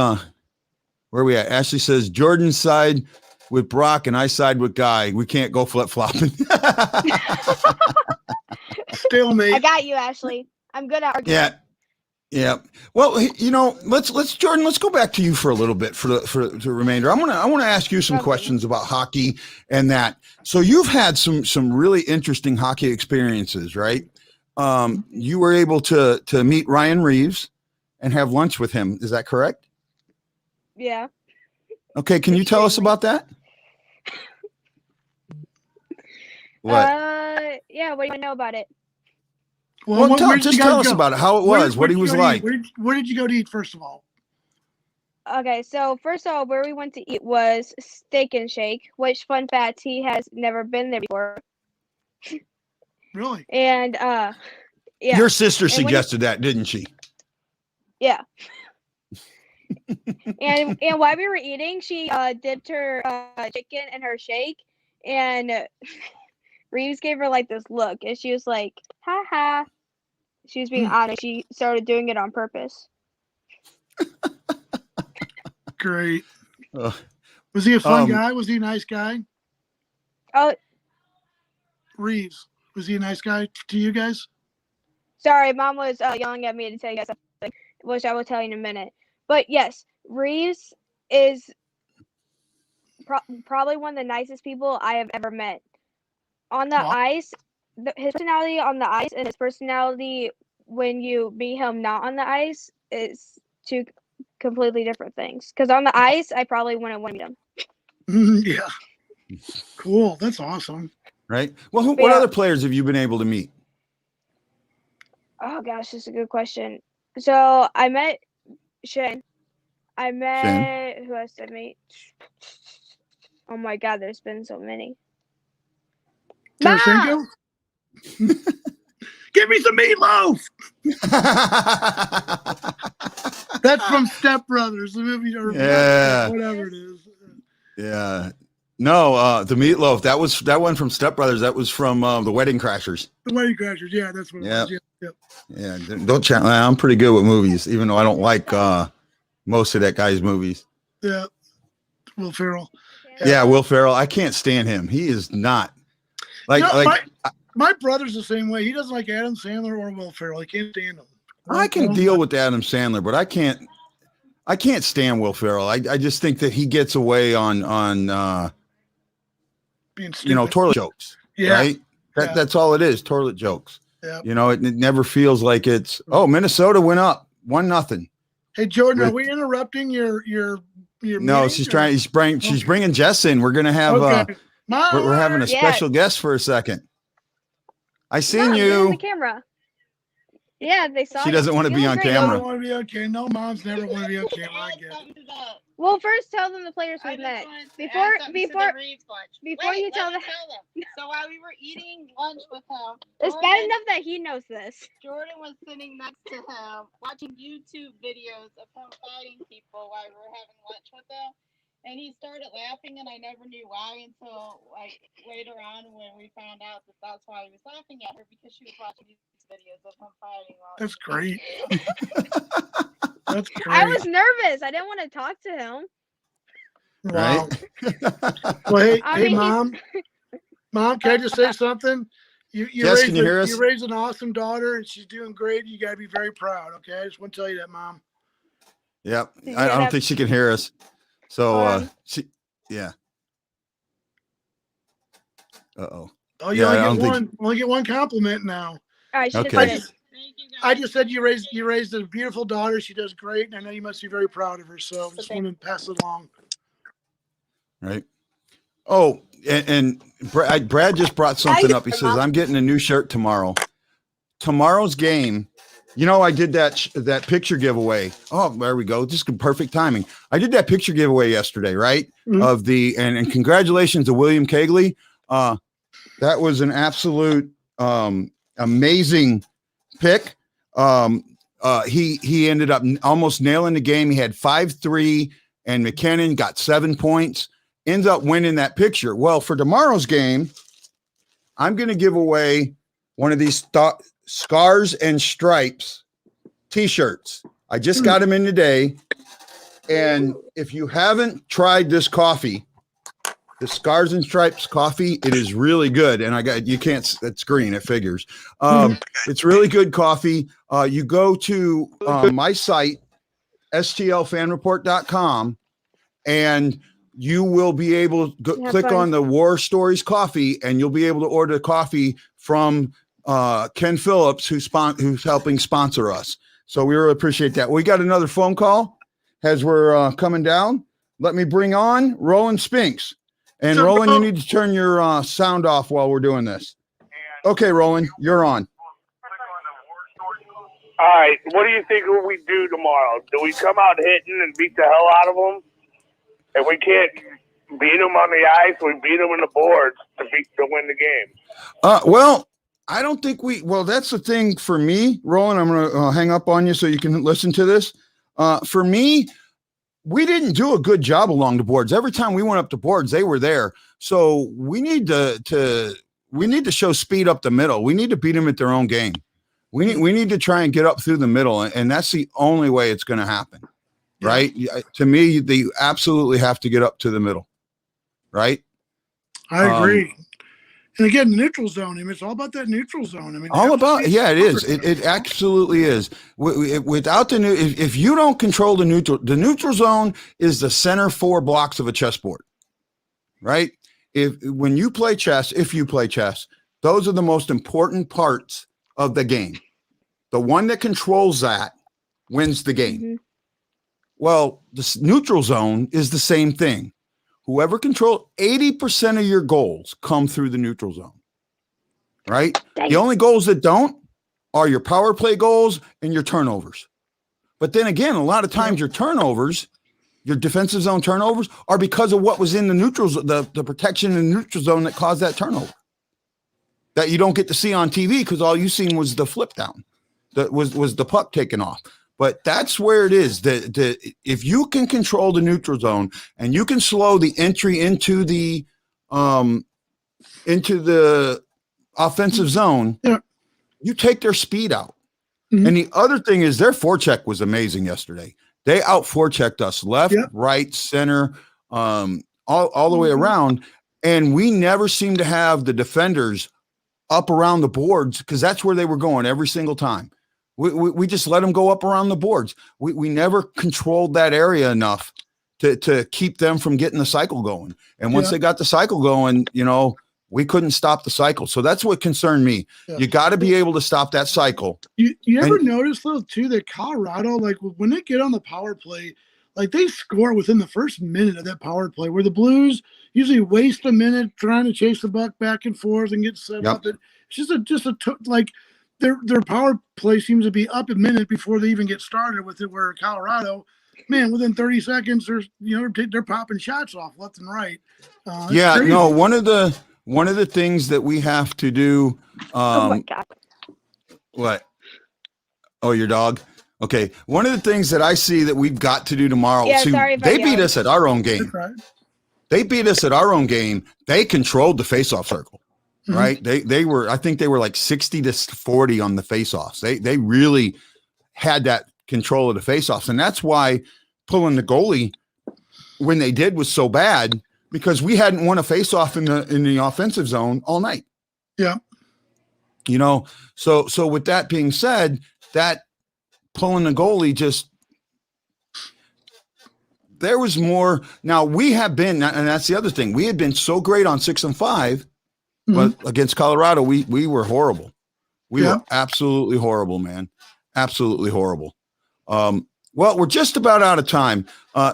where we at? Ashley says Jordan side with Brock and I side with Guy. We can't go flip flopping. Stalemate. I got you, Ashley. I'm good at arguing. Yeah. Yeah. Well, you know, let's Jordan, let's go back to you for a little bit for the remainder. I want to ask you some questions about hockey and that. So you've had some really interesting hockey experiences, right? You were able to meet Ryan Reeves and have lunch with him. Is that correct? Yeah. Okay. Can you tell us about that? What? Yeah. What do you know about it? Well, just tell us about it, how it was, what he was like. Where did you go to eat, first of all? Okay, so first of all, where we went to eat was Steak and Shake, which, fun fact, he has never been there before. Really? And, yeah. Your sister suggested that, didn't she? Yeah. and while we were eating, she dipped her chicken in her shake, and Reeves gave her like this look, and she was like, "Ha ha." She was being honest. She started doing it on purpose. Great. Was he a fun guy? Was he a nice guy? Oh, Reeves, was he a nice guy to you guys? Sorry, Mom was yelling at me to tell you guys something, which I will tell you in a minute. But yes, Reeves is probably one of the nicest people I have ever met. On the ice, his personality on the ice and his personality when you meet him not on the ice is two completely different things. Because on the ice, I probably wouldn't want to meet him. Yeah. Cool. That's awesome. Right. Well, what other players have you been able to meet? Oh, gosh, that's a good question. So I met Shane. I met, who else did I meet? Oh my God, there's been so many. Tarasenko? Give me some meatloaf. That's from Step Brothers, the movie, or whatever it is. Yeah. No, the meatloaf. That one from Step Brothers. That was from the Wedding Crashers. The Wedding Crashers. Yeah, that's what it was. Yep. Yeah. Don't challenge. I'm pretty good with movies, even though I don't like most of that guy's movies. Yeah. Will Ferrell. Yeah, Will Ferrell. I can't stand him. He is not my brother's the same way. He doesn't like Adam Sandler or Will Ferrell. He can't stand them. I can deal with Adam Sandler, but I can't stand Will Ferrell. I just think that he gets away on being stupid. Toilet jokes. Yeah. Right? That's all it is, toilet jokes. Yeah. It never feels like it's Minnesota went up 1-0. Hey Jordan, are we interrupting your No, meeting, she's bringing Jess in. We're gonna have we're having a special guest for a second. I seen you on the camera. Yeah, they saw. She doesn't want to be on camera. Don't want to be on camera. No, moms never want to be on camera. I get it. Well, first tell them the players we met. Before you tell them. So while we were eating lunch with him, it's bad enough that he knows this. Jordan was sitting next to him watching YouTube videos of him fighting people while we were having lunch with him. And he started laughing, and I never knew why until later on when we found out that that's why he was laughing at her, because she was watching these videos of him fighting. That's great. That's great. I was nervous. I didn't want to talk to him. Wow. Well, hey, Mom, can I just say something? Jess, can you hear us? You raised an awesome daughter, and she's doing great. You got to be very proud. Okay, I just want to tell you that, Mom. Yep. I don't think she can hear us. So, Uh-oh. Oh, you only get one compliment now. I should Okay. have said it. Thank you guys. I just said you raised a beautiful daughter. She does great, and I know you must be very proud of her. So just wanted to pass it along. Right. Oh, and Brad just brought something up. He says, I'm getting a new shirt tomorrow. Tomorrow's game, I did that picture giveaway. Oh, there we go. Just perfect timing. I did that picture giveaway yesterday, right? Mm-hmm. And congratulations to William Kegley. That was an absolute amazing pick. He ended up almost nailing the game. He had 5-3, and McKinnon got 7 points. Ends up winning that picture. Well, for tomorrow's game, I'm going to give away one of these Scars and Stripes t-shirts. I just got them in today. And if you haven't tried this coffee, the Scars and Stripes coffee, it is really good. And it's green, it figures. It's really good coffee. You go to my site, stlfanreport.com, and you will be able to click on the War Stories coffee, and you'll be able to order coffee from Ken Phillips, who's helping sponsor us. So we really appreciate that. We got another phone call as we're coming down. Let me bring on Roland Spinks. And Roland, you need to turn your sound off while we're doing this. Okay, Roland, you're on. All right, what do you think we do tomorrow? Do we come out hitting and beat the hell out of them? If we can't beat them on the ice, we beat them in the boards to win the game. Well, I don't think that's the thing for me, Roland. I'm going to hang up on you so you can listen to this. For me, we didn't do a good job along the boards. Every time we went up the boards, they were there. So we need to show speed up the middle. We need to beat them at their own game. We need to try and get up through the middle, and that's the only way it's going to happen. Right? To me, they absolutely have to get up to the middle. Right? I agree. And again, the neutral zone. I mean, it's all about that neutral zone. I mean, it is. It absolutely is. Without if you don't control the neutral zone is the center 4 blocks of a chessboard. Right? If you play chess, those are the most important parts of the game. The one that controls that wins the game. Mm-hmm. Well, the neutral zone is the same thing. Whoever controls 80% of your goals come through the neutral zone, right? Dang. The only goals that don't are your power play goals and your turnovers. But then again, a lot of times your turnovers, your defensive zone turnovers, are because of what was in the neutral, the protection in the neutral zone that caused that turnover. That you don't get to see on TV because all you seen was the flip down, that was the puck taken off. But that's where it is. If you can control the neutral zone and you can slow the entry into the offensive zone, you take their speed out. Mm-hmm. And the other thing is their forecheck was amazing yesterday. They out forechecked us left, right, center, all the way around. And we never seemed to have the defenders up around the boards because that's where they were going every single time. We just let them go up around the boards. We never controlled that area enough to keep them from getting the cycle going. And once they got the cycle going, we couldn't stop the cycle. So that's what concerned me. Yeah. You got to be able to stop that cycle. You ever notice though too that Colorado, like when they get on the power play, like they score within the first minute of that power play, where the Blues usually waste a minute trying to chase the puck back and forth and get set up. It's just their power play seems to be up a minute before they even get started with it. Where Colorado, man, within 30 seconds, they're popping shots off left and right. Crazy. No, one of the things that we have to do. Oh my God! What? Oh, your dog. Okay, one of the things that I see that we've got to do tomorrow. They beat us at our own game. Right. They beat us at our own game. They controlled the faceoff circle. Mm-hmm. Right. They were, I think they were like 60-40 on the faceoffs. They really had that control of the faceoffs. And that's why pulling the goalie when they did was so bad, because we hadn't won a faceoff in the offensive zone all night. Yeah. So with that being said, that pulling the goalie there was more. Now we have been, and that's the other thing. We had been so great on 6 and 5. but against Colorado, we were horrible. We Yeah. were absolutely horrible, man. Absolutely horrible. Well, we're just about out of time.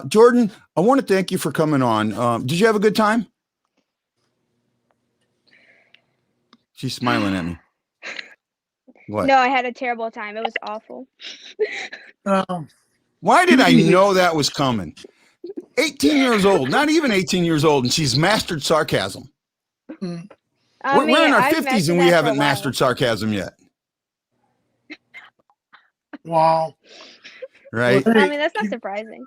Jordan, I want to thank you for coming on. Did you have a good time? She's smiling at me. What? No, I had a terrible time. It was awful. Why did I know that was coming? 18 years old, not even 18 years old, and she's mastered sarcasm. We're in our 50s and we haven't mastered sarcasm yet. Wow. Right? Well, I mean, that's not surprising.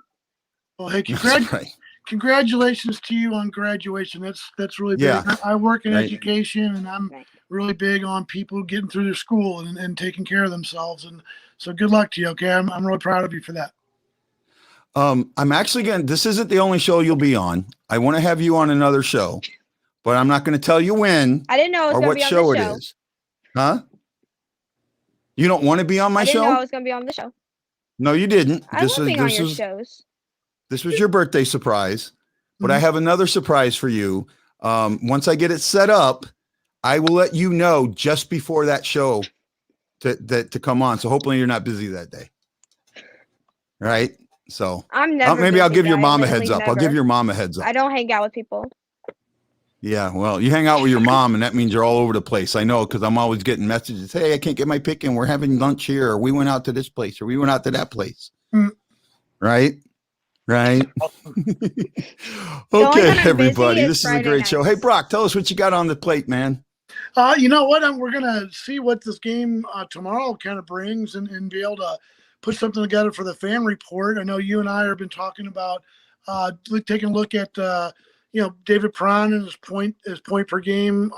Well, hey, Right. congratulations to you on graduation. That's really big. Yeah. I work in Right. education, and I'm really big on people getting through their school and taking care of themselves. And so good luck to you. Okay. I'm really proud of you for that. I'm actually this isn't the only show you'll be on. I want to have you on another show, but I'm not going to tell you when I didn't know it was or going what to be on show the it show. is. Huh? You don't want to be on my I didn't show? know I was going to be on the show. No, you didn't. I love being on your shows. This was your birthday surprise, but I have another surprise for you. Once I get it set up, I will let you know just before that show to come on. So hopefully you're not busy that day. Right? So I'm never maybe I'll busy, give your guys. mom a Literally heads up. I'll never. give your mom a heads up. I don't hang out with people. Yeah, well, you hang out with your mom, and that means you're all over the place. I know, because I'm always getting messages. Hey, I can't get my pick in. We're having lunch here, or we went out to this place, or we went out to that place. Right? Right? Okay, everybody. This is a great show. Hey, Brock, tell us what you got on the plate, man. You know what? We're going to see what this game tomorrow kind of brings and be able to put something together for the fan report. I know you and I have been talking about taking a look at David Prawn and his point per game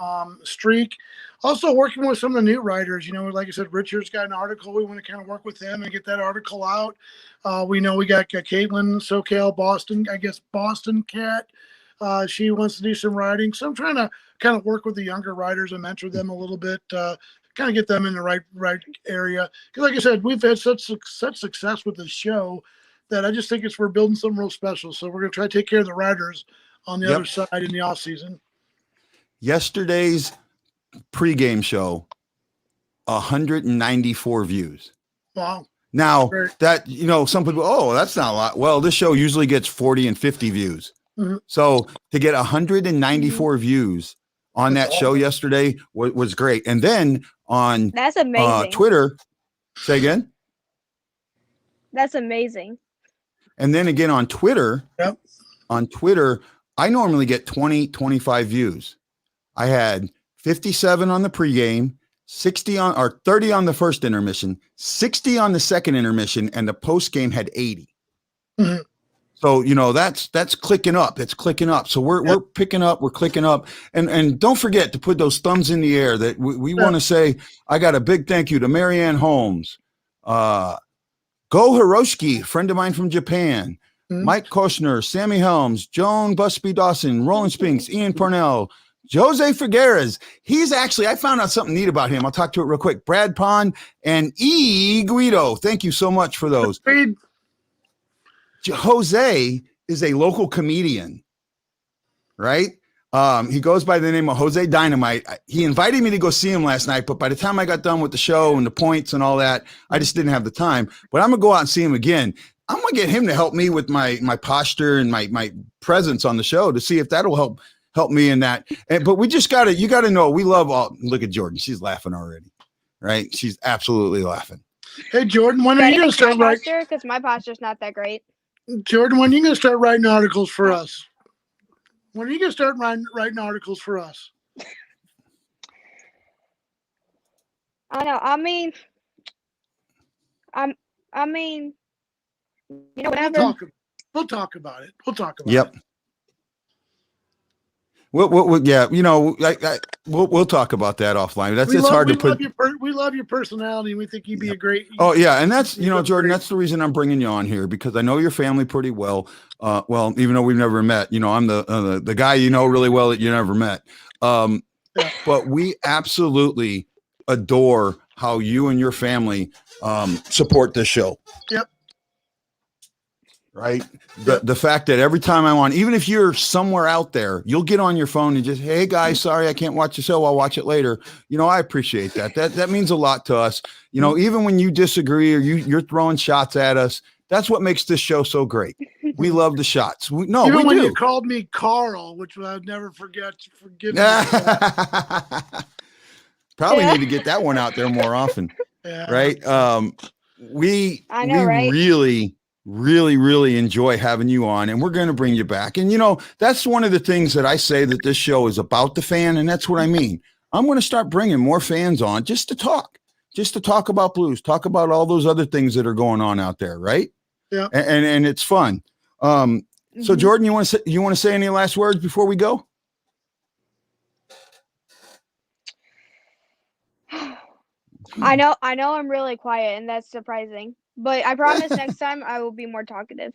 streak. Also working with some of the new writers. Like I said, Richard's got an article. We want to kind of work with them and get that article out. We know we got Caitlin, SoCal, Boston, I guess Boston Cat. She wants to do some writing. So I'm trying to kind of work with the younger writers and mentor them a little bit, kind of get them in the right area. Because like I said, we've had such success with this show that I just think we're building something real special. So we're going to try to take care of the writers on the other side in the off season. Yesterday's pregame show, 194 views. Wow. Now that, some people, that's not a lot. Well, this show usually gets 40 and 50 views. Mm-hmm. So to get 194 views on that show yesterday was great. And then on that's amazing. Twitter, say again. That's amazing. And then again on Twitter, I normally get 20, 25 views. I had 57 on the pregame, 30 on the first intermission, 60 on the second intermission, and the postgame had 80. Mm-hmm. So, that's clicking up. It's clicking up. So we're picking up, we're clicking up. And don't forget to put those thumbs in the air that we want to say, I got a big thank you to Marianne Holmes, Go Hiroshiki, friend of mine from Japan, Mike Koshner, Sammy Helms, Joan Busby Dawson, Roland Spinks, Ian Parnell, Jose Figueres. He's actually, I found out something neat about him. I'll talk to it real quick. Brad Pond and E. Guido. Thank you so much for those. Jose is a local comedian, right? He goes by the name of Jose Dynamite. He invited me to go see him last night, but by the time I got done with the show and the points and all that, I just didn't have the time. But I'm gonna go out and see him again. I'm gonna get him to help me with my posture and my presence on the show to see if that'll help me in that. But we just you gotta know we love all. Look at Jordan, she's laughing already, right? She's absolutely laughing. Hey Jordan, when are you gonna start writing? Because my posture's not that great. Jordan, when are you gonna start writing articles for us? When are you gonna start writing articles for us? I know. I mean, whatever. We'll talk about it. We'll talk about it. Yep. Yeah, we'll talk about that offline. It's hard to put. We love your personality. We think you'd be a great. Oh yeah, and that's Jordan. That's the reason I'm bringing you on here, because I know your family pretty well. Well, even though we've never met, I'm the guy really well that you never met. But we absolutely adore how you and your family support this show. Yep. right? The fact that every time I'm on, even if you're somewhere out there, you'll get on your phone and just, hey guys, sorry, I can't watch the show. I'll watch it later. You know, I appreciate that. That means a lot to us. You know, even when you disagree or you're throwing shots at us, that's what makes this show so great. We love the shots. We Even when do. you called me Carl, which I'd never forget. Forgive me. For that. Probably need to get that one out there more often. Yeah. Right. We right? really enjoy having you on, and we're going to bring you back. And, you know, that's one of the things that I say, that this show is about the fan. And that's what I mean. I'm going to start bringing more fans on just to talk about blues, talk about all those other things that are going on out there. Right. Yeah. And it's fun. So Jordan, you want to say any last words before we go? I know I'm really quiet, and that's surprising. But I promise next time I will be more talkative.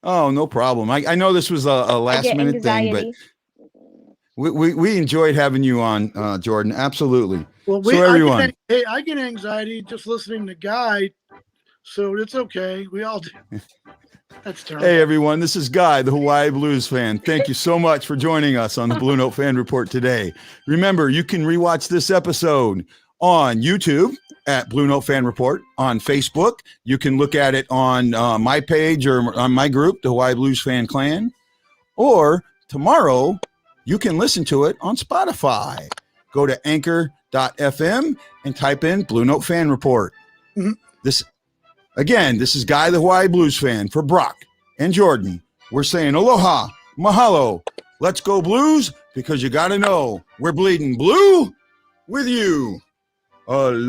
Oh, no problem. I know this was a last minute thing, but we enjoyed having you on, Jordan. Absolutely. Well, so everyone, I get anxiety just listening to Guy, so it's okay. We all do. That's terrible. Hey everyone, this is Guy, the Hawaii Blues fan. Thank you so much for joining us on the Blue Note Fan Report today. Remember, you can rewatch this episode on YouTube at Blue Note Fan Report, on Facebook. You can look at it on my page or on my group, the Hawaii Blues Fan Clan. Or tomorrow, you can listen to it on Spotify. Go to anchor.fm and type in Blue Note Fan Report. This is Guy, the Hawaii Blues fan, for Brock and Jordan. We're saying aloha, mahalo, let's go Blues, because you got to know we're bleeding blue with you. Aloha.